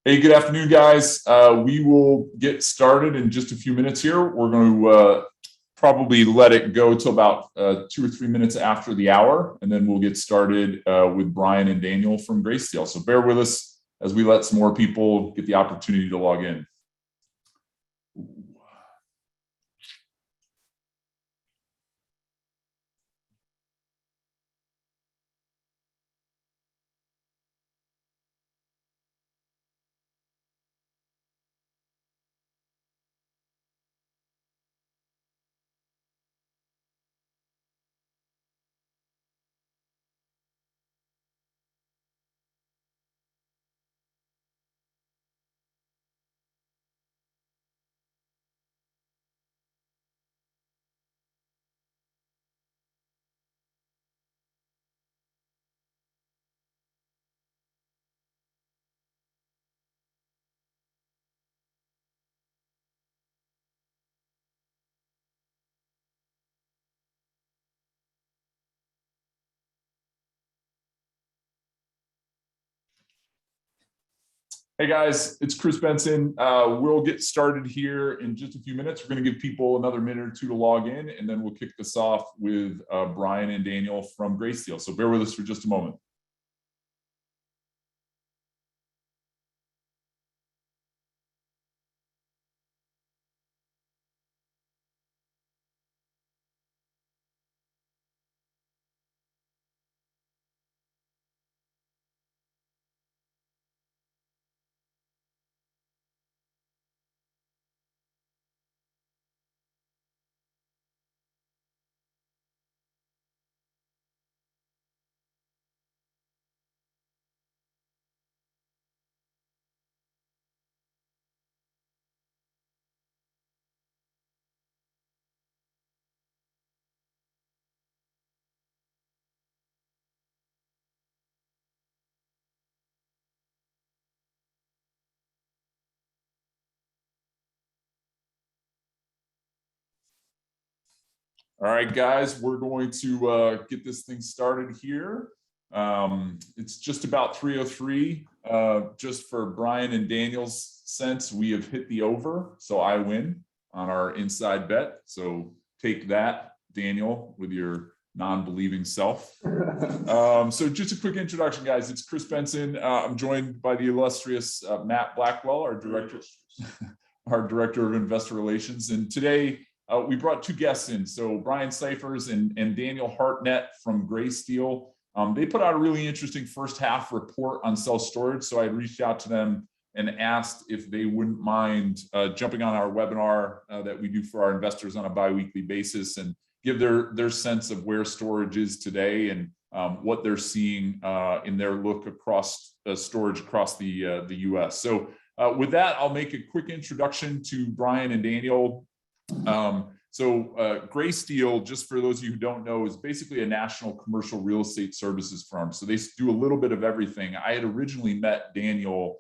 Hey, good afternoon, guys. We will get started in just a few minutes here. We're going to probably let it go till about 2 or 3 minutes after the hour, and then we'll get started with Brian and Daniel from Greysteel. So bear with us as we let some more people get the opportunity to log in. Hey guys, it's Chris Benson. We'll get started here in just a few minutes. We're going to give people another minute or two to log in, and then we'll kick this off with Brian and Daniel from Greysteel. So bear with us for just a moment. All right, guys, we're going to get this thing started here. It's just about 3:03. Just for Brian and Daniel's sense, we have hit the over, so I win on our inside bet. So take that, Daniel, with your non-believing self. So just a quick introduction, guys. It's Chris Benson. I'm joined by the illustrious Matt Blackwell, our director of investor relations, and today we brought two guests in. So Brian Cyphers and Daniel Hartnett from Greysteel. They put out a really interesting first half report on self-storage. So I reached out to them and asked if they wouldn't mind jumping on our webinar that we do for our investors on a bi-weekly basis and give their sense of where storage is today and what they're seeing in their look across storage across the US. So with that, I'll make a quick introduction to Brian and Daniel. Greysteel, just for those of you who don't know, is basically a national commercial real estate services firm. So they do a little bit of everything. I had originally met Daniel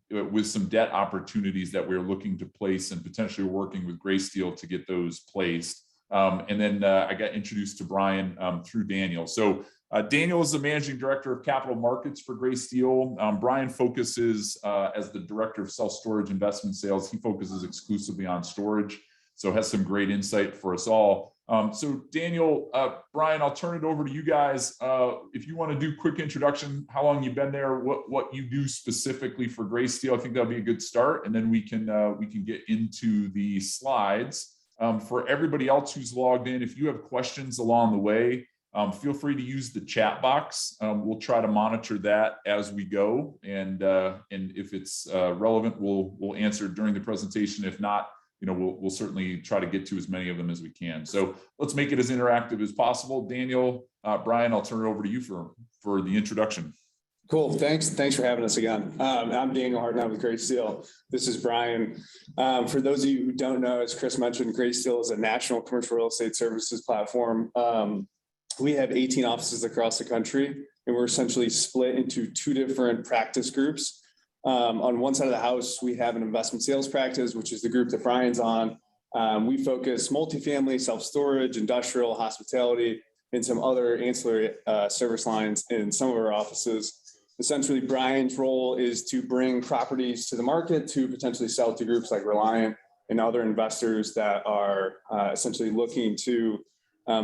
with some debt opportunities that we were looking to place and potentially working with Greysteel to get those placed. And then I got introduced to Brian through Daniel. So Daniel is the managing director of capital markets for Greysteel. Brian focuses as the director of self-storage investment sales. He focuses exclusively on storage, so has some great insight for us all. So Daniel, Brian, I'll turn it over to you guys. If you want to do a quick introduction, how long you've been there, what you do specifically for Greysteel, I think that'll be a good start, and then we can get into the slides. For everybody else who's logged in, if you have questions along the way, feel free to use the chat box. We'll try to monitor that as we go, and if it's relevant, we'll answer during the presentation. If not, we'll certainly try to get to as many of them as we can. So let's make it as interactive as possible. Daniel, Brian, I'll turn it over to you for the introduction. Cool. Thanks for having us again. I'm Daniel Hartnett with Greysteel. This is Brian. For those of you who don't know, as Chris mentioned, Greysteel is a national commercial real estate services platform. We have 18 offices across the country, and we're essentially split into two different practice groups. On one side of the house, we have an investment sales practice, which is the group that Brian's on. We focus multifamily, self-storage, industrial, hospitality, and some other ancillary service lines in some of our offices. Essentially, Brian's role is to bring properties to the market to potentially sell to groups like Reliant and other investors that are essentially looking to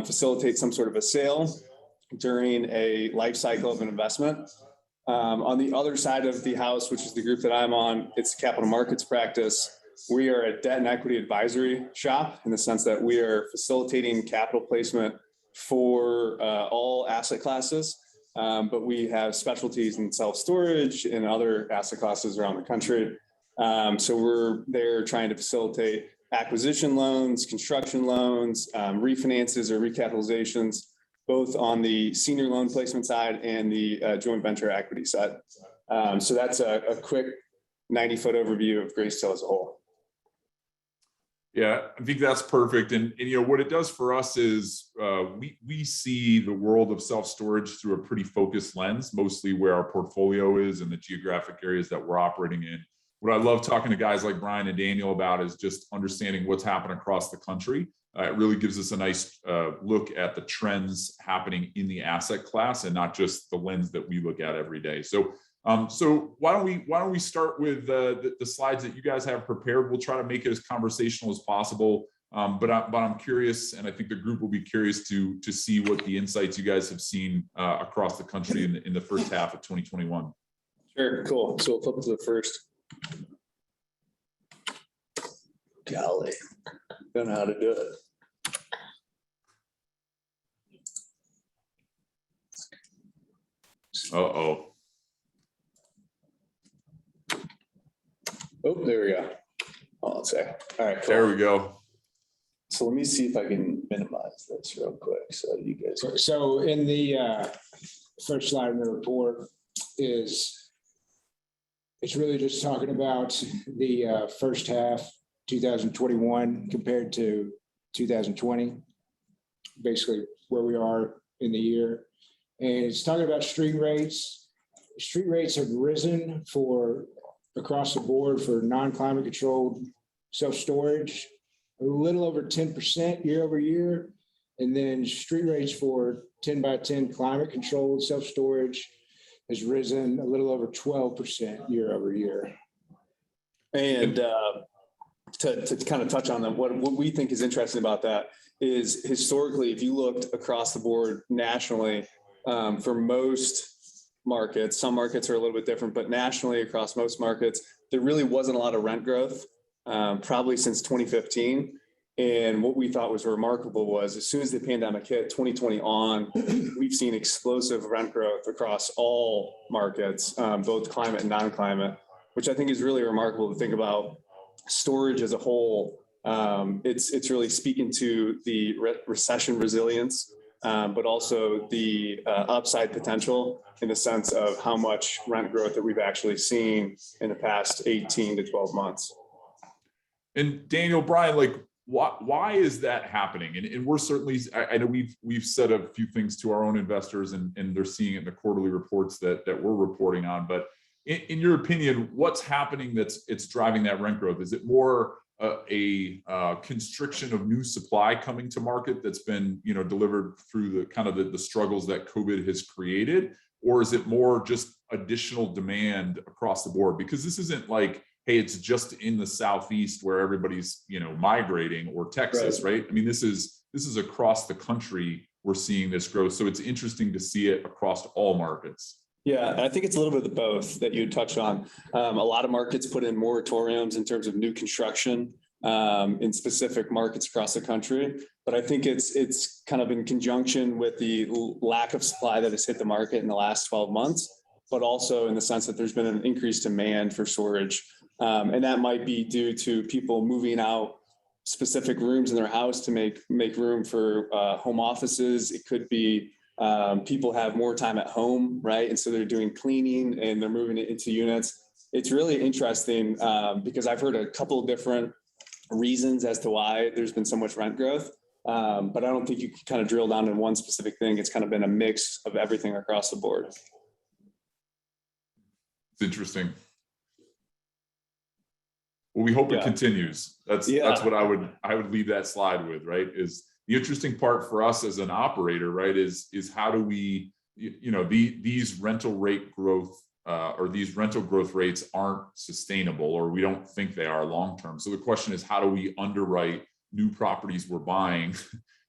facilitate some sort of a sale during a life cycle of an investment. On the other side of the house, which is the group that I'm on, it's capital markets practice. We are a debt and equity advisory shop in the sense that we are facilitating capital placement for all asset classes. But we have specialties in self-storage and other asset classes around the country. So we're there trying to facilitate acquisition loans, construction loans, refinances or recapitalizations, both on the senior loan placement side and the joint venture equity side. So that's a quick 90-foot overview of Greysteel as a whole. Yeah, I think that's perfect. And you know, what it does for us is we see the world of self-storage through a pretty focused lens, mostly where our portfolio is and the geographic areas that we're operating in. What I love talking to guys like Brian and Daniel about is just understanding what's happening across the country. It really gives us a nice look at the trends happening in the asset class and not just the lens that we look at every day. So why don't we start with the slides that you guys have prepared? We'll try to make it as conversational as possible. But I'm curious, and I think the group will be curious to see what the insights you guys have seen across the country in the first half of 2021. Sure, cool. So we'll flip to the first. Golly, don't know how to do it. Uh-oh. Oh, there we go. Hold on a sec. All right, cool. There we go. So let me see if I can minimize this real quick so you guys. So in the first slide in the report it's really just talking about the first half 2021 compared to 2020, basically where we are in the year. And it's talking about street rates. Street rates have risen for across the board for non-climate controlled self-storage, a little over 10% year over year. And then street rates for 10 by 10 climate controlled self-storage has risen a little over 12% year over year. And to kind of touch on that, what we think is interesting about that is historically, if you looked across the board nationally, for most markets, some markets are a little bit different, but nationally across most markets, there really wasn't a lot of rent growth, probably since 2015. And what we thought was remarkable was as soon as the pandemic hit 2020 on, we've seen explosive rent growth across all markets, both climate and non-climate, which I think is really remarkable to think about storage as a whole. It's really speaking to the recession resilience, but also the upside potential in the sense of how much rent growth that we've actually seen in the past 18 to 12 months. And Daniel, Brian, like, why is that happening? And we're certainly, I know we've said a few things to our own investors and they're seeing it in the quarterly reports that we're reporting on. But in your opinion, what's happening it's driving that rent growth? Is it more a constriction of new supply coming to market that's been delivered through the kind of the struggles that COVID has created? Or is it more just additional demand across the board? Because this isn't like, hey, it's just in the Southeast where everybody's migrating, or Texas, right? I mean, this is across the country we're seeing this growth. So it's interesting to see it across all markets. Yeah, I think it's a little bit of both that you touched on. A lot of markets put in moratoriums in terms of new construction in specific markets across the country. But I think it's kind of in conjunction with the lack of supply that has hit the market in the last 12 months, but also in the sense that there's been an increased demand for storage. And that might be due to people moving out specific rooms in their house to make room for home offices. It could be people have more time at home, right? And so they're doing cleaning and they're moving it into units. It's really interesting because I've heard a couple of different reasons as to why there's been so much rent growth. But I don't think you can kind of drill down in one specific thing. It's kind of been a mix of everything across the board. It's interesting. Well, we hope it continues. That's what I would leave that slide with, right? Is the interesting part for us as an operator, right? Is how do we these rental rate growth or these rental growth rates aren't sustainable, or we don't think they are long term. So the question is, how do we underwrite new properties we're buying?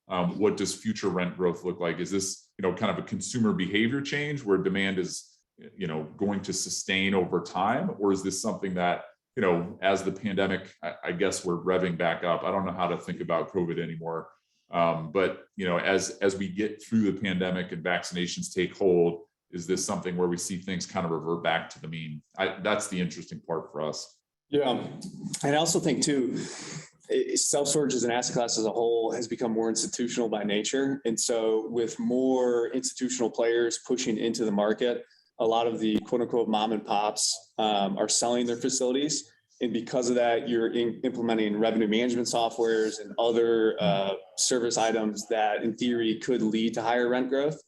What does future rent growth look like? Is this kind of a consumer behavior change where demand is going to sustain over time, or is this something that as the pandemic, I guess we're revving back up. I don't know how to think about COVID anymore. But as we get through the pandemic and vaccinations take hold, is this something where we see things kind of revert back to the mean? That's the interesting part for us. Yeah, and I also think too, self-storage as an asset class as a whole has become more institutional by nature. And so with more institutional players pushing into the market, a lot of the quote unquote mom and pops are selling their facilities. And because of that, you're implementing revenue management softwares and other service items that in theory could lead to higher rent growth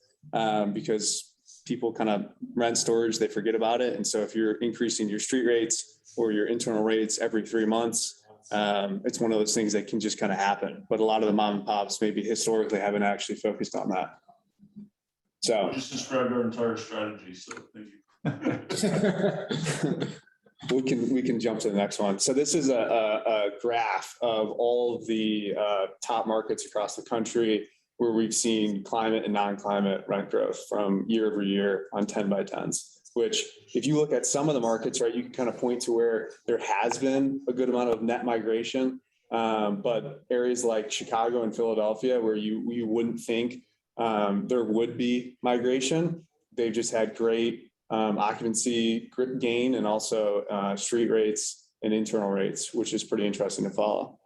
because people kind of rent storage, they forget about it. And so if you're increasing your street rates or your internal rates every 3 months, it's one of those things that can just kind of happen. But a lot of the mom and pops maybe historically haven't actually focused on that. So just described our entire strategy. So thank you. We can jump to the next one. So this is a graph of all of the top markets across the country where we've seen climate and non-climate rent growth from year over year on 10 by 10s, which if you look at some of the markets, right, you can kind of point to where there has been a good amount of net migration. But areas like Chicago and Philadelphia, where you wouldn't think there would be migration, they've just had great occupancy gain and also street rates and internal rates, which is pretty interesting to follow.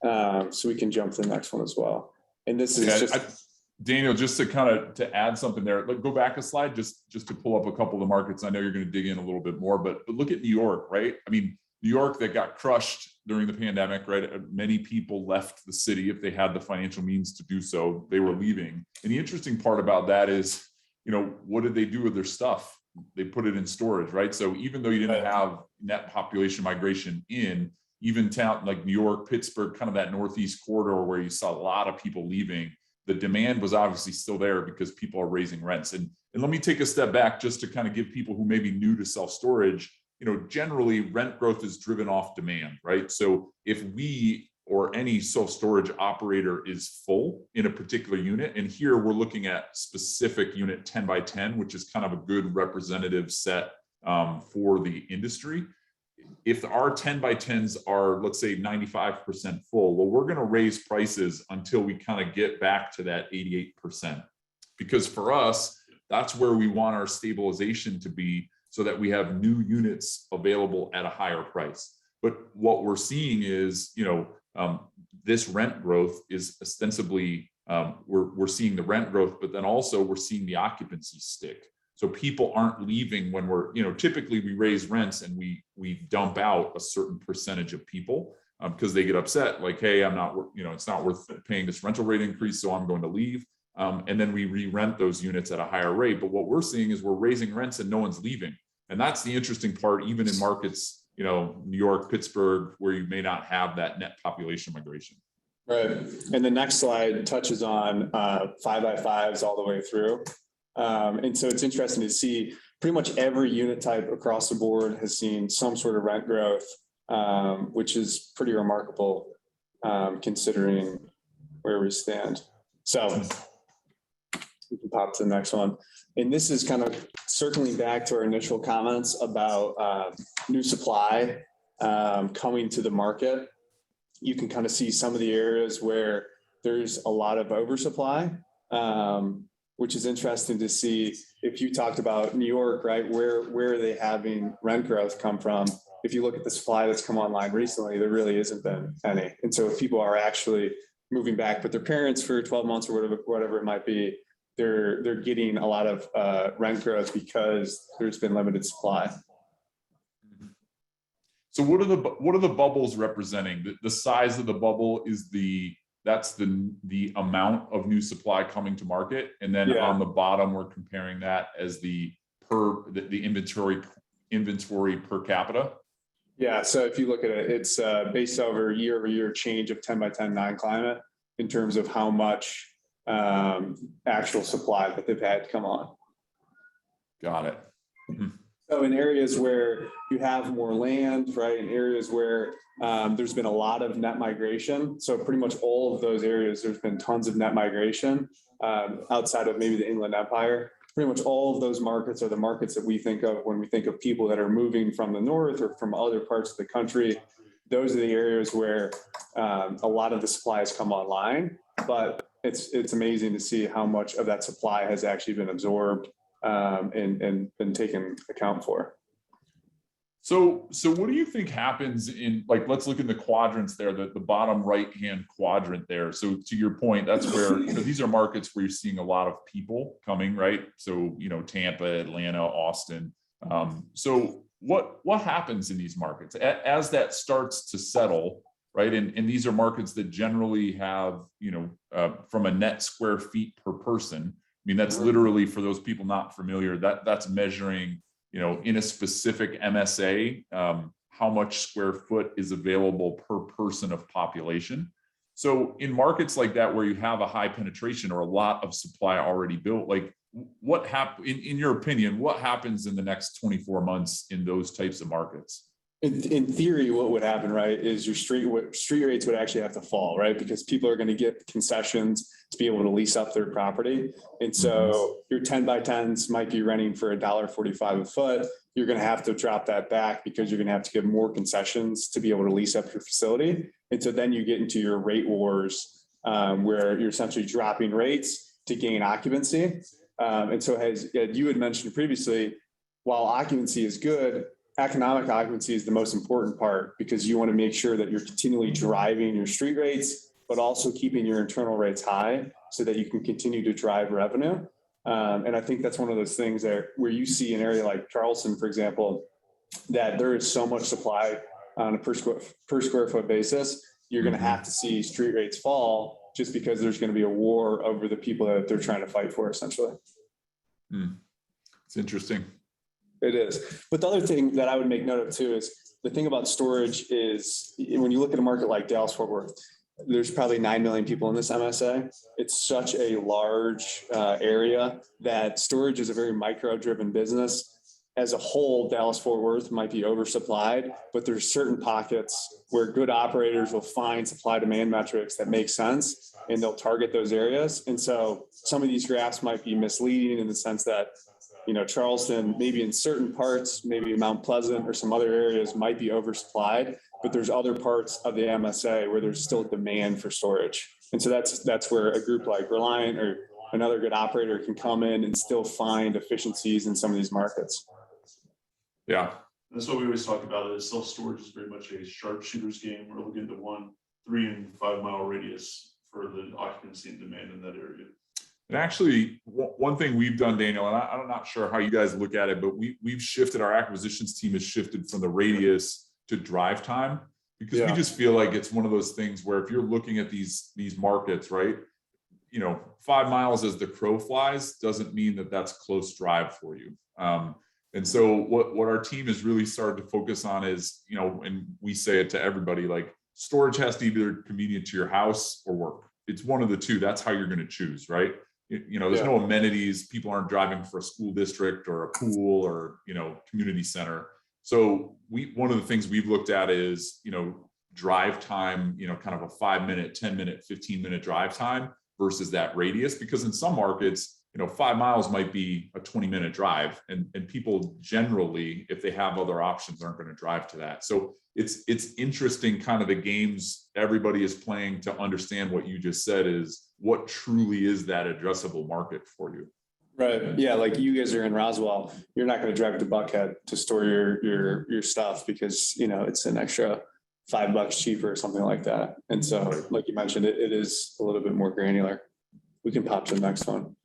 So we can jump to the next one as well. And this is Daniel, just to add something there, go back a slide just to pull up a couple of the markets. I know you're going to dig in a little bit more, but look at New York, right? I mean, New York that got crushed during the pandemic, right? Many people left the city if they had the financial means to do so. They were leaving. And the interesting part about that is, what did they do with their stuff? They put it in storage, right? So even though you didn't have net population migration in even town like New York, Pittsburgh, kind of that Northeast corridor where you saw a lot of people leaving, the demand was obviously still there because people are raising rents. And let me take a step back just to kind of give people who may be new to self-storage, generally rent growth is driven off demand, right? So if we or any self-storage operator is full in a particular unit, and here we're looking at specific unit 10 by 10, which is kind of a good representative set for the industry. If our 10 by 10s are, let's say 95% full, well, we're going to raise prices until we kind of get back to that 88%. Because for us, that's where we want our stabilization to be so that we have new units available at a higher price. But what we're seeing is, this rent growth is ostensibly, we're seeing the rent growth, but then also we're seeing the occupancy stick. So people aren't leaving when we're, typically we raise rents and we dump out a certain percentage of people because they get upset, like, hey, I'm not, it's not worth paying this rental rate increase, so I'm going to leave. And then we re-rent those units at a higher rate. But what we're seeing is we're raising rents and no one's leaving. And that's the interesting part, even in markets, New York, Pittsburgh, where you may not have that net population migration. Right. And the next slide touches on 5x5s all the way through. And so it's interesting to see pretty much every unit type across the board has seen some sort of rent growth, which is pretty remarkable considering where we stand. So we can pop to the next one. And this is kind of circling back to our initial comments about new supply coming to the market. You can kind of see some of the areas where there's a lot of oversupply, which is interesting to see. If you talked about New York, right, where are they having rent growth come from? If you look at the supply that's come online recently, there really isn't been any. And so if people are actually moving back with their parents for 12 months or whatever it might be, they're getting a lot of rent growth because there's been limited supply. So what are the bubbles representing? The size of the bubble is that's the amount of new supply coming to market, and then on the bottom we're comparing that as the inventory per capita. Yeah. So if you look at it, it's based over year-over-year change of 10 by 10 non-climate in terms of how much actual supply that they've had come on. Got it. So in areas where you have more land, right, in areas where there's been a lot of net migration. So pretty much all of those areas, there's been tons of net migration outside of maybe the Inland Empire. Pretty much all of those markets are the markets that we think of when we think of people that are moving from the north or from other parts of the country. Those are the areas where a lot of the supplies come online, but it's amazing to see how much of that supply has actually been absorbed and been taken account for. So what do you think happens in, like, let's look in the quadrants there, the bottom right-hand quadrant there. So to your point, that's where, these are markets where you're seeing a lot of people coming, right? So, Tampa, Atlanta, Austin. So what happens in these markets as that starts to settle, right? And these are markets that generally have, from a net square feet per person. I mean, that's literally, for those people not familiar, that's measuring, in a specific MSA, how much square foot is available per person of population. So in markets like that, where you have a high penetration or a lot of supply already built, like what happens, in your opinion, what happens in the next 24 months in those types of markets? In theory, what would happen, right, is your street rates would actually have to fall, right? Because people are going to get concessions to be able to lease up their property. And so your 10 by 10s might be renting for $1.45 a foot. You're going to have to drop that back because you're going to have to give more concessions to be able to lease up your facility. And so then you get into your rate wars where you're essentially dropping rates to gain occupancy. And so as you had mentioned previously, while occupancy is good, economic occupancy is the most important part, because you want to make sure that you're continually driving your street rates, but also keeping your internal rates high so that you can continue to drive revenue. And I think that's one of those things that where you see an area like Charleston, for example, that there is so much supply on a per square foot basis, you're going to have to see street rates fall just because there's going to be a war over the people that they're trying to fight for, essentially. It's interesting. It is. But the other thing that I would make note of too is the thing about storage is when you look at a market like Dallas-Fort Worth, there's probably 9 million people in this MSA. It's such a large area that storage is a very micro-driven business. As a whole, Dallas-Fort Worth might be oversupplied, but there's certain pockets where good operators will find supply-demand metrics that make sense, and they'll target those areas. And so some of these graphs might be misleading in the sense that Charleston, maybe in certain parts, maybe Mount Pleasant or some other areas might be oversupplied, but there's other parts of the MSA where there's still demand for storage. And so that's where a group like Reliant or another good operator can come in and still find efficiencies in some of these markets. Yeah. That's what we always talk about, is self-storage is very much a sharpshooter's game. We're looking at the 3 and 5 mile radius for the occupancy and demand in that area. And actually, one thing we've done, Daniel, and I'm not sure how you guys look at it, but we've shifted, our acquisitions team has shifted from the radius to drive time, because we just feel like it's one of those things where if you're looking at these markets, right, 5 miles as the crow flies doesn't mean that that's close drive for you. And so what our team has really started to focus on is, and we say it to everybody, like, storage has to either convenient to your house or work. It's one of the two. That's how you're going to choose, right? There's no amenities. People aren't driving for a school district or a pool or, community center. So one of the things we've looked at is, drive time, kind of a 5-minute, 10-minute, 15-minute drive time versus that radius, because in some markets, 5 miles might be a 20-minute drive, and people generally, if they have other options, aren't going to drive to that. So it's interesting, kind of the games everybody is playing to understand what you just said is what truly is that addressable market for you. Right. Yeah. Like you guys are in Roswell, you're not going to drive to Buckhead to store your stuff because, it's an extra $5 cheaper or something like that. And so, like you mentioned, it is a little bit more granular. We can pop to the next one.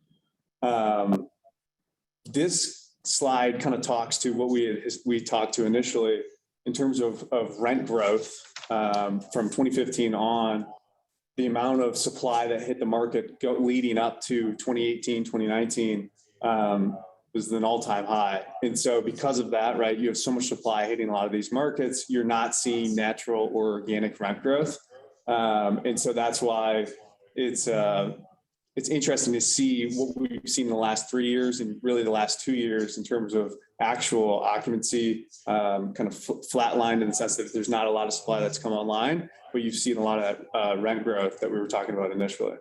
This slide kind of talks to what we talked to initially in terms of rent growth from 2015 on. The amount of supply that hit the market leading up to 2018, 2019 was an all-time high. And so because of that, right, you have so much supply hitting a lot of these markets, you're not seeing natural or organic rent growth. And so that's why it's it's interesting to see what we've seen in the last 3 years and really the last 2 years in terms of actual occupancy, kind of flatlined in the sense that there's not a lot of supply that's come online, but you've seen a lot of rent growth that we were talking about initially.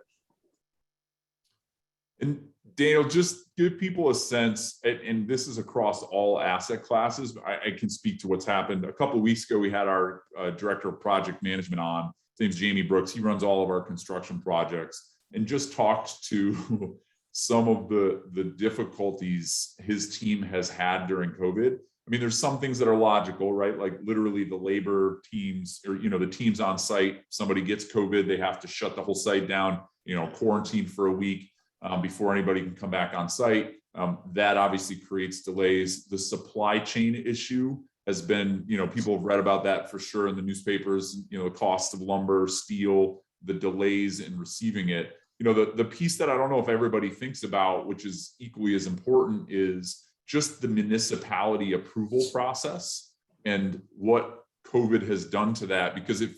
And Daniel, just give people a sense, and this is across all asset classes. I can speak to what's happened. A couple of weeks ago, we had our director of project management on. His name's Jamie Brooks. He runs all of our construction projects, and just talked to some of the difficulties his team has had during COVID. I mean, there's some things that are logical, right? Like literally the labor teams, or the teams on site. Somebody gets COVID, they have to shut the whole site down. Quarantine for a week. Before anybody can come back on site. That obviously creates delays. The supply chain issue has been, people have read about that for sure in the newspapers, the cost of lumber, steel, the delays in receiving it. The piece that I don't know if everybody thinks about, which is equally as important, is just the municipality approval process and what COVID has done to that. Because if,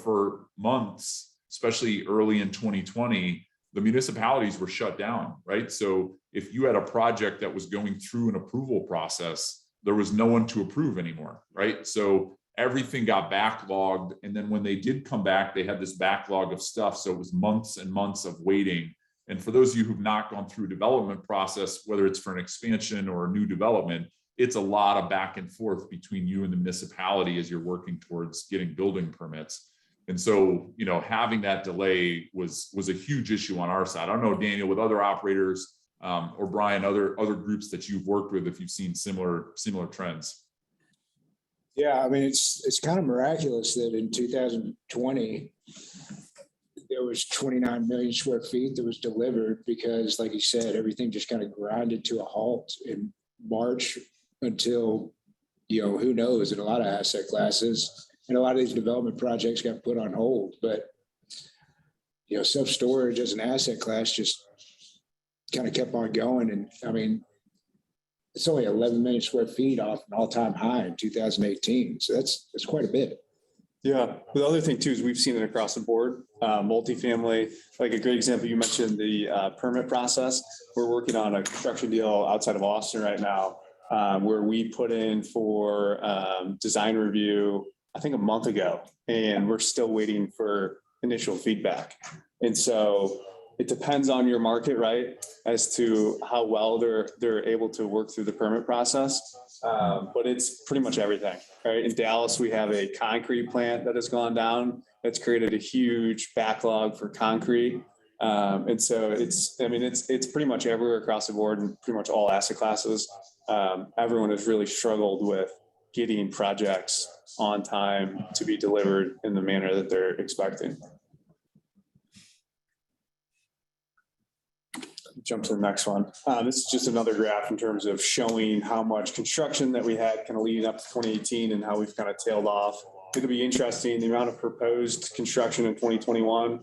for months, especially early in 2020, the municipalities were shut down, right? So if you had a project that was going through an approval process, there was no one to approve anymore, right? So everything got backlogged. And then when they did come back, they had this backlog of stuff. So it was months and months of waiting. And for those of you who've not gone through a development process, whether it's for an expansion or a new development, it's a lot of back and forth between you and the municipality as you're working towards getting building permits. And so, having that delay was a huge issue on our side. I don't know, Daniel, with other operators or Brian, other groups that you've worked with, if you've seen similar trends. Yeah, I mean, it's kind of miraculous that in 2020, there was 29 million square feet that was delivered because, like you said, everything just kind of grinded to a halt in March until, who knows, in a lot of asset classes. And a lot of these development projects got put on hold, but self-storage as an asset class just kind of kept on going. And I mean, it's only 11 million square feet off an all-time high in 2018. So that's quite a bit. Yeah. The other thing too is we've seen it across the board. Multifamily, like a great example, you mentioned the permit process. We're working on a construction deal outside of Austin right now, where we put in for design review, I think a month ago, and we're still waiting for initial feedback. And so it depends on your market, right, as to how well they're able to work through the permit process. But it's pretty much everything, right? In Dallas, we have a concrete plant that has gone down. That's created a huge backlog for concrete. And so it's pretty much everywhere across the board and pretty much all asset classes. Everyone has really struggled with getting projects on time to be delivered in the manner that they're expecting. Jump to the next one. This is just another graph in terms of showing how much construction that we had kind of leading up to 2018 and how we've kind of tailed off. It'll be interesting, the amount of proposed construction in 2021,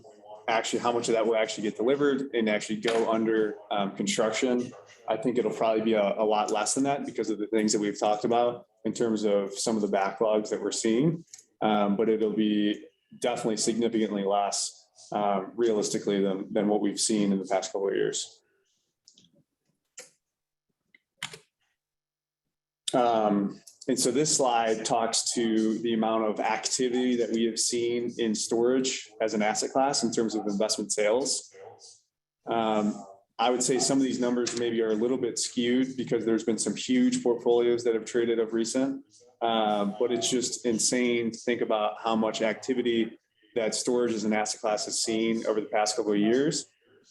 actually how much of that will actually get delivered and actually go under construction. I think it'll probably be a lot less than that because of the things that we've talked about in terms of some of the backlogs that we're seeing. But it'll be definitely significantly less realistically than what we've seen in the past couple of years. And so this slide talks to the amount of activity that we have seen in storage as an asset class in terms of investment sales. I would say some of these numbers maybe are a little bit skewed because there's been some huge portfolios that have traded of recent, but it's just insane to think about how much activity that storage as an asset class has seen over the past couple of years.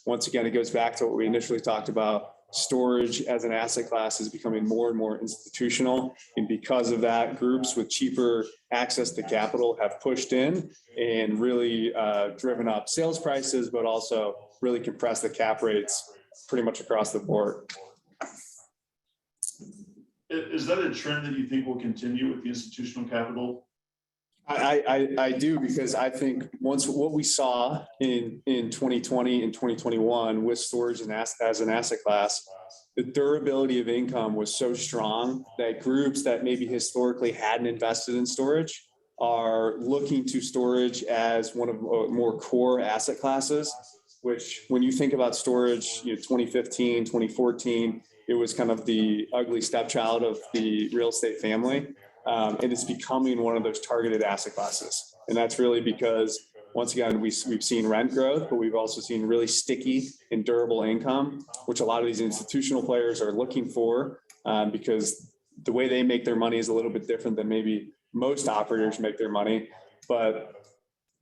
Once again, it goes back to what we initially talked about. Storage as an asset class is becoming more and more institutional. And because of that, groups with cheaper access to capital have pushed in and really driven up sales prices, but also really compressed the cap rates pretty much across the board. Is that a trend that you think will continue with the institutional capital? I do, because I think once what we saw in 2020 and 2021 with storage and as an asset class, the durability of income was so strong that groups that maybe historically hadn't invested in storage are looking to storage as one of more core asset classes. which when you think about storage, 2015, 2014, it was kind of the ugly stepchild of the real estate family. And it's becoming one of those targeted asset classes. And that's really because, once again, we've seen rent growth, but we've also seen really sticky and durable income, which a lot of these institutional players are looking for, because the way they make their money is a little bit different than maybe most operators make their money. But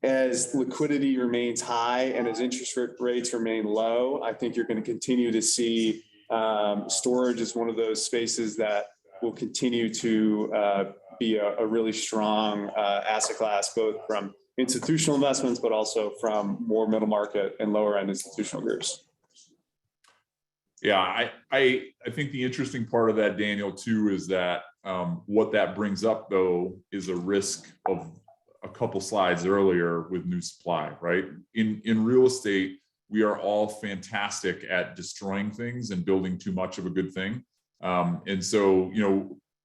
as liquidity remains high and as interest rates remain low, I think you're going to continue to see storage as one of those spaces that will continue to be a really strong asset class, both from institutional investments, but also from more middle market and lower end institutional groups. Yeah, I think the interesting part of that, Daniel, too, is that what that brings up, though, is a risk of a couple slides earlier with new supply, right? In real estate, we are all fantastic at destroying things and building too much of a good thing. And so,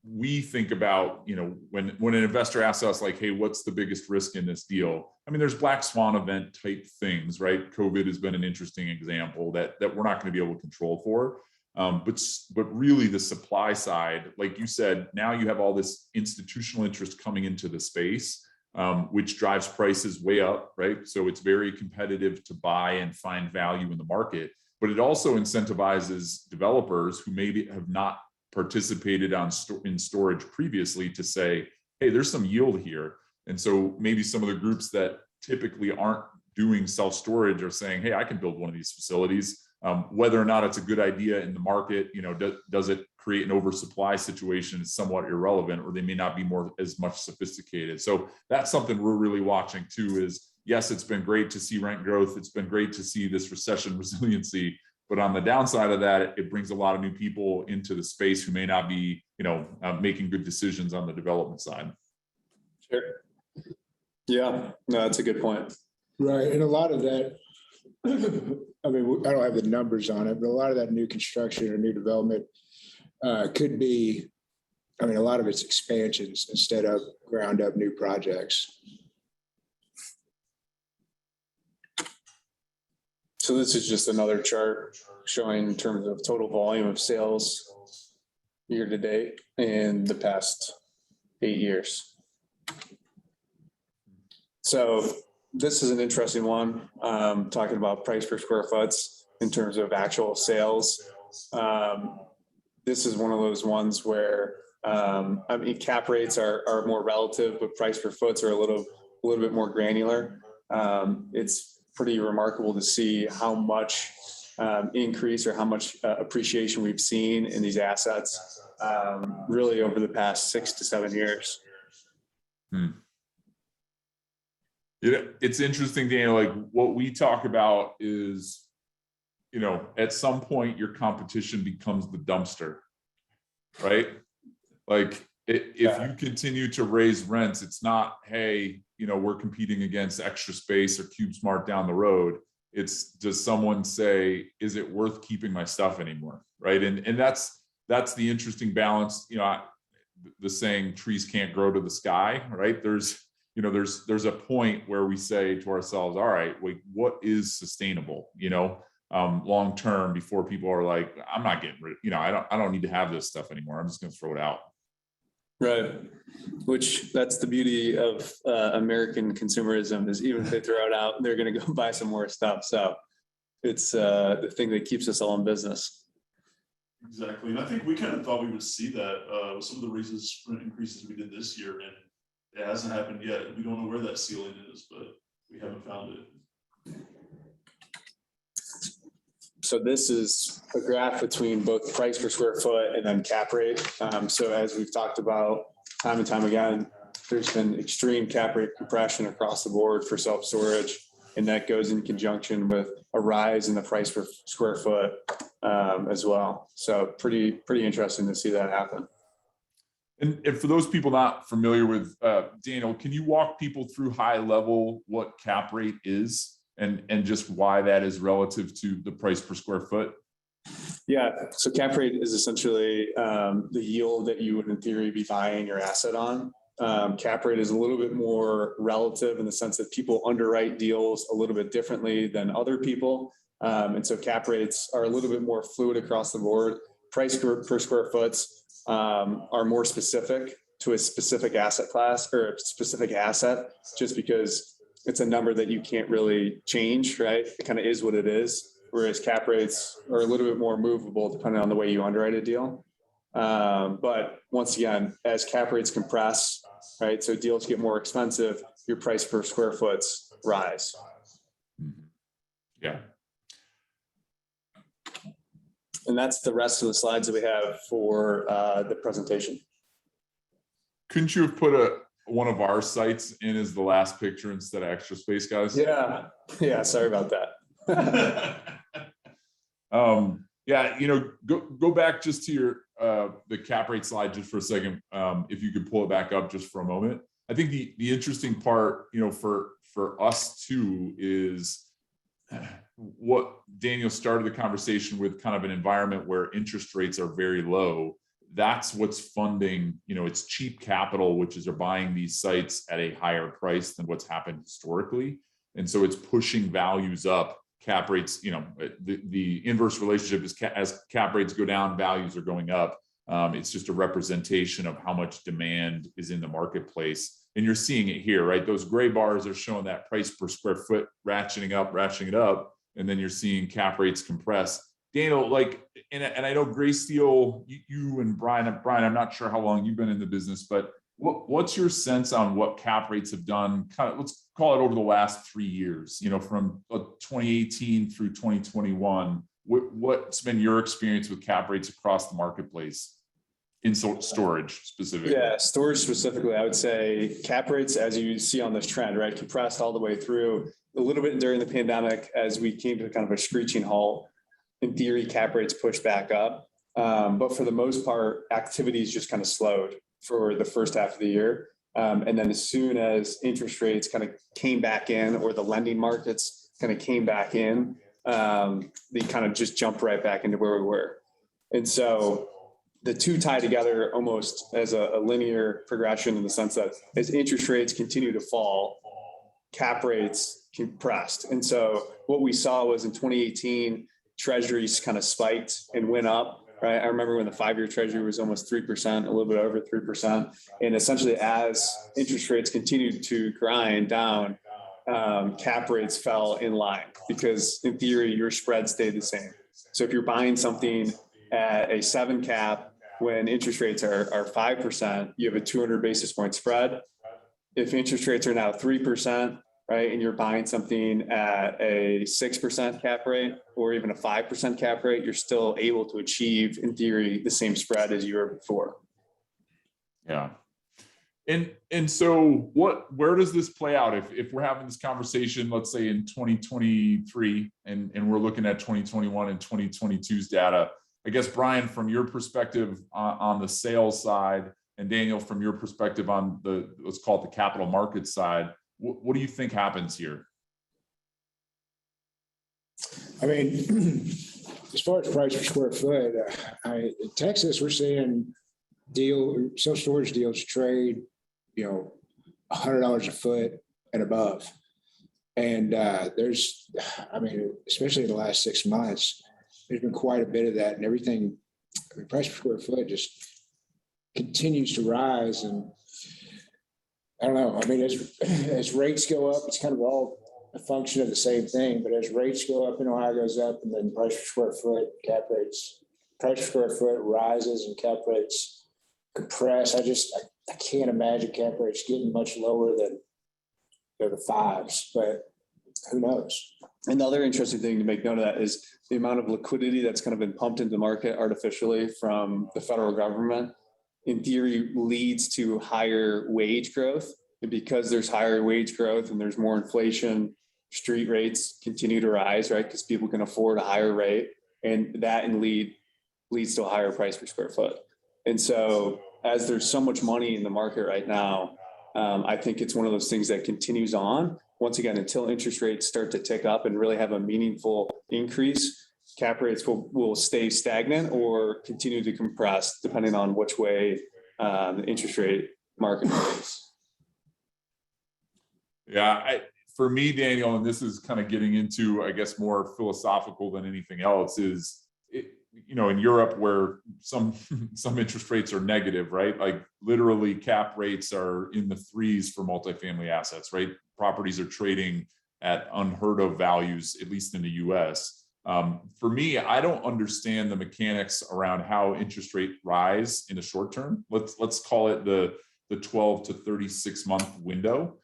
we think about, when an investor asks us like, hey, what's the biggest risk in this deal? I mean, there's black swan event type things, right? COVID has been an interesting example that we're not going to be able to control for. But really the supply side, like you said, now you have all this institutional interest coming into the space, which drives prices way up, right? So it's very competitive to buy and find value in the market, but it also incentivizes developers who maybe have not participated in storage previously to say, hey, there's some yield here. And so maybe some of the groups that typically aren't doing self-storage are saying, hey, I can build one of these facilities. Whether or not it's a good idea in the market, does it create an oversupply situation is somewhat irrelevant, or they may not be as much sophisticated. So that's something we're really watching too, is yes, it's been great to see rent growth. It's been great to see this recession resiliency. But on the downside of that, it brings a lot of new people into the space who may not be, making good decisions on the development side. Sure. Yeah, no, that's a good point. Right. And a lot of that, I mean, I don't have the numbers on it, but a lot of that new construction or new development could be, a lot of it's expansions instead of ground up new projects. So this is just another chart showing in terms of total volume of sales year to date in the past 8 years. So this is an interesting one, talking about price per square foot in terms of actual sales. This is one of those ones where, cap rates are more relative, but price per foot are a little bit more granular. It's pretty remarkable to see how much increase or how much appreciation we've seen in these assets really over the past 6 to 7 years. It's interesting, Daniel, like what we talk about is, at some point your competition becomes the dumpster, right? Like if you continue to raise rents, it's not, hey, we're competing against Extra Space or CubeSmart down the road. It's, does someone say, is it worth keeping my stuff anymore, right? And that's the interesting balance. The saying, trees can't grow to the sky, right? There's a point where we say to ourselves, all right, wait, what is sustainable, long term, before people are like, I'm not getting rid, I don't need to have this stuff anymore. I'm just going to throw it out. Right. Which that's the beauty of American consumerism, is even if they throw it out, they're going to go buy some more stuff. So it's the thing that keeps us all in business. Exactly. And I think we kind of thought we would see that with some of the raises rent increases we did this year, and it hasn't happened yet. We don't know where that ceiling is, but we haven't found it. So this is a graph between both price per square foot and then cap rate. So as we've talked about time and time again, there's been extreme cap rate compression across the board for self-storage, and that goes in conjunction with a rise in the price per square foot as well. So pretty interesting to see that happen. And for those people not familiar with Daniel, can you walk people through high level what cap rate is and just why that is relative to the price per square foot? Yeah, so cap rate is essentially the yield that you would in theory be buying your asset on. Cap rate is a little bit more relative in the sense that people underwrite deals a little bit differently than other people. And so cap rates are a little bit more fluid across the board. Price per square foot are more specific to a specific asset class or a specific asset, just because it's a number that you can't really change, right? It kind of is what it is. Whereas cap rates are a little bit more movable depending on the way you underwrite a deal. But once again, as cap rates compress, right, so deals get more expensive, your price per square foot rise. Yeah. And that's the rest of the slides that we have for the presentation. Couldn't you have put one of our sites in as the last picture instead of Extra Space, guys? Yeah, sorry about that. Yeah, go back just to your the cap rate slide just for a second. If you could pull it back up just for a moment. I think the interesting part, for us too, is what Daniel started the conversation with, kind of an environment where interest rates are very low. That's what's funding, it's cheap capital, which is they're buying these sites at a higher price than what's happened historically. And so it's pushing values up. Cap rates, the inverse relationship is as cap rates go down, values are going up. It's just a representation of how much demand is in the marketplace. And you're seeing it here, right? Those gray bars are showing that price per square foot ratcheting it up. And then you're seeing cap rates compress. Daniel, and I know Greysteel, you and Brian, I'm not sure how long you've been in the business, but what's your sense on what cap rates have done? Kind of, let's call it over the last 3 years, from 2018 through 2021. What's been your experience with cap rates across the marketplace in storage specifically? Yeah, storage specifically, I would say cap rates, as you see on this trend, right, compressed all the way through. A little bit during the pandemic, as we came to kind of a screeching halt. In theory, cap rates pushed back up, but for the most part, activities just kind of slowed for the first half of the year. And then as soon as interest rates kind of came back in, or the lending markets kind of came back in, they kind of just jumped right back into where we were. And so the two tie together almost as a linear progression, in the sense that as interest rates continue to fall, cap rates compressed. And so what we saw was in 2018, treasuries kind of spiked and went up. Right. I remember when the 5-year treasury was almost 3%, a little bit over 3%. And essentially, as interest rates continued to grind down, cap rates fell in line, because in theory, your spread stayed the same. So if you're buying something at a 7 cap, when interest rates are 5%, you have a 200 basis point spread. If interest rates are now 3%, right, and you're buying something at a 6% cap rate or even a 5% cap rate, you're still able to achieve, in theory, the same spread as you were before. Yeah. And so where does this play out? If we're having this conversation, let's say in 2023, and we're looking at 2021 and 2022's data, I guess, Brian, from your perspective on the sales side, and Daniel, from your perspective on let's call it the capital markets side, what do you think happens here? I mean, as far as price per square foot, in Texas, we're seeing self-storage deals trade, $100 a foot and above. And especially in the last 6 months, there's been quite a bit of that, and everything. Price per square foot just continues to rise. And I don't know. I mean, as rates go up, it's kind of all a function of the same thing. But as rates go up, Ohio goes up, and then price per square foot, price per square foot rises and cap rates compress. I can't imagine cap rates getting much lower than the 5s, but who knows? And the other interesting thing to make note of that is the amount of liquidity that's kind of been pumped into the market artificially from the federal government, in theory, leads to higher wage growth. And because there's higher wage growth and there's more inflation, street rates continue to rise, right? Because people can afford a higher rate, and that leads to a higher price per square foot. And so as there's so much money in the market right now, I think it's one of those things that continues on. Once again, until interest rates start to tick up and really have a meaningful increase, cap rates will stay stagnant or continue to compress, depending on which way the interest rate market rates. Yeah, for me, Daniel, and this is kind of getting into, I guess, more philosophical than anything else, is in Europe where some interest rates are negative, right? Like literally cap rates are in the 3s for multifamily assets, right? Properties are trading at unheard of values, at least in the US. For me, I don't understand the mechanics around how interest rate rise in the short term. Let's call it the 12 to 36 month window.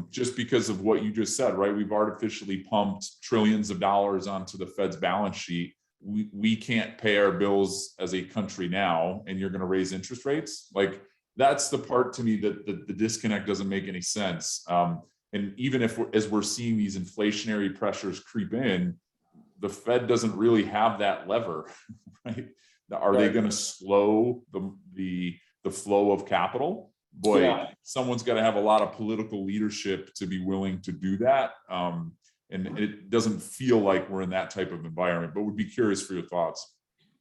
Just because of what you just said, right? We've artificially pumped trillions of dollars onto the Fed's balance sheet. We can't pay our bills as a country now, and you're going to raise interest rates. Like that's the part to me that the disconnect doesn't make any sense. And even as we're seeing these inflationary pressures creep in, the Fed doesn't really have that lever, right? Are they going to slow the flow of capital? Boy, yeah. Someone's got to have a lot of political leadership to be willing to do that. And it doesn't feel like we're in that type of environment, but would be curious for your thoughts.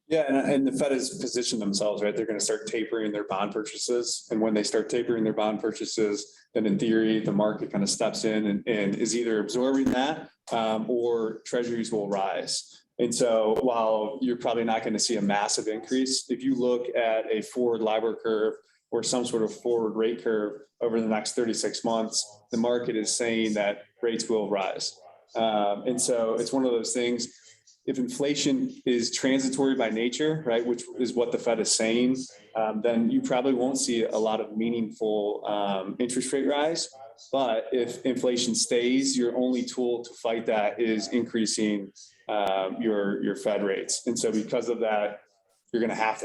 Yeah, and the Fed has positioned themselves, right? They're going to start tapering their bond purchases. And when they start tapering their bond purchases, then in theory, the market kind of steps in and is either absorbing that or treasuries will rise. And so while you're probably not going to see a massive increase, if you look at a forward LIBOR curve or some sort of forward rate curve over the next 36 months, the market is saying that rates will rise. And so it's one of those things. If inflation is transitory by nature, right, which is what the Fed is saying, then you probably won't see a lot of meaningful interest rate rise. But if inflation stays, your only tool to fight that is increasing your Fed rates. And so because of that, you're going to have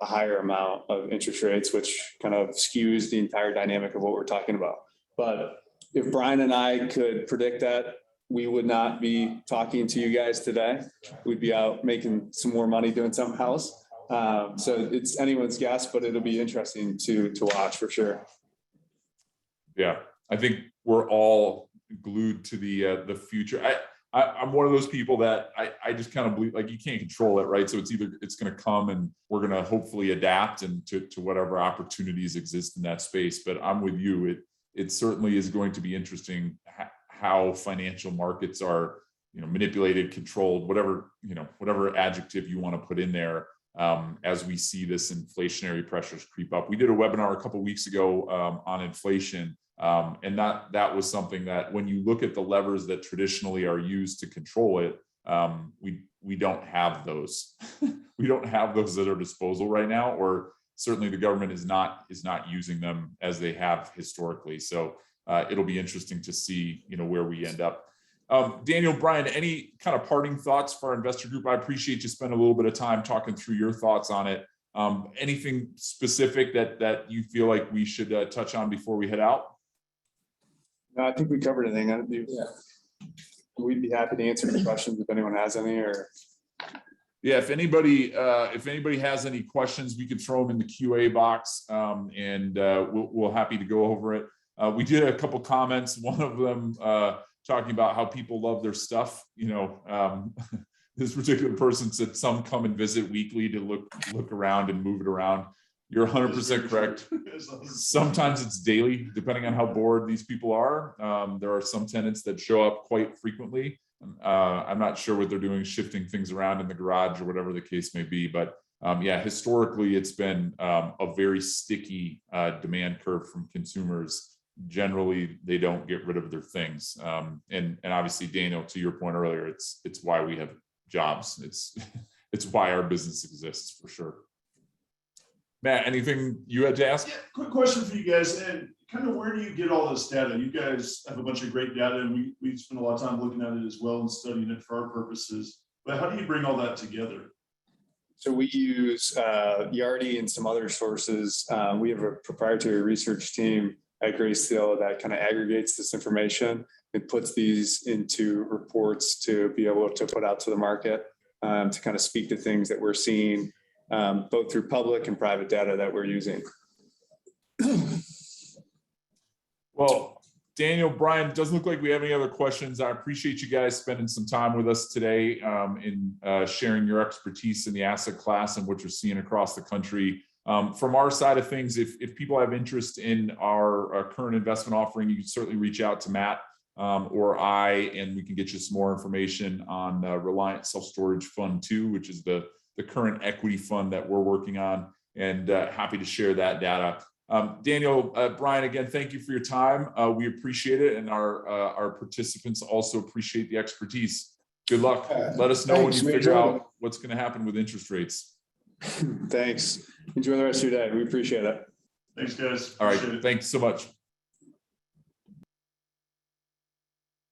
a higher amount of interest rates, which kind of skews the entire dynamic of what we're talking about. But if Brian and I could predict that, we would not be talking to you guys today. We'd be out making some more money doing something else. So it's anyone's guess, but it'll be interesting to watch for sure. Yeah, I think we're all glued to the future. I'm one of those people that I just kind of believe, like, you can't control it, right? So it's going to come and we're going to hopefully adapt and to whatever opportunities exist in that space. But I'm with you. It certainly is going to be interesting how financial markets are, manipulated, controlled, whatever adjective you want to put in there, as we see this inflationary pressures creep up. We did a webinar a couple of weeks ago on inflation, and that was something that when you look at the levers that traditionally are used to control it, we don't have those. We don't have those at our disposal right now, or certainly the government is not using them as they have historically. So it'll be interesting to see, where we end up. Daniel, Brian, any kind of parting thoughts for our investor group? I appreciate you spending a little bit of time talking through your thoughts on it. Anything specific that you feel like we should touch on before we head out? No, I think we covered everything. We'd be happy to answer any questions if anyone has any. Or yeah, if anybody has any questions, we could throw them in the QA box, and we'll happy to go over it. We did a couple comments. One of them talking about how people love their stuff. This particular person said some come and visit weekly to look around and move it around. You're 100% correct. Sometimes it's daily, depending on how bored these people are. There are some tenants that show up quite frequently. I'm not sure what they're doing, shifting things around in the garage or whatever the case may be. But yeah, historically, it's been a very sticky demand curve from consumers. Generally, they don't get rid of their things. And obviously, Daniel, to your point earlier, it's why we have jobs. It's why our business exists, for sure. Matt, anything you had to ask? Yeah, quick question for you guys. And kind of where do you get all this data? You guys have a bunch of great data, and we spend a lot of time looking at it as well and studying it for our purposes. But how do you bring all that together? So we use Yardi and some other sources. We have a proprietary research team at Greysteel that kind of aggregates this information and puts these into reports to be able to put out to the market, to kind of speak to things that we're seeing, both through public and private data that we're using. Well, Daniel, Brian, it doesn't look like we have any other questions. I appreciate you guys spending some time with us today in sharing your expertise in the asset class and what you're seeing across the country. From our side of things, if people have interest in our current investment offering, you can certainly reach out to Matt or I, and we can get you some more information on Reliant Self-Storage Fund 2, which is the current equity fund that we're working on, and happy to share that data. Daniel, Brian, again, thank you for your time. We appreciate it, and our participants also appreciate the expertise. Good luck. Let us know when you figure out what's going to happen with interest rates. Thanks. Enjoy the rest of your day. We appreciate it. Thanks, guys. All right. Appreciate it. Thanks so much.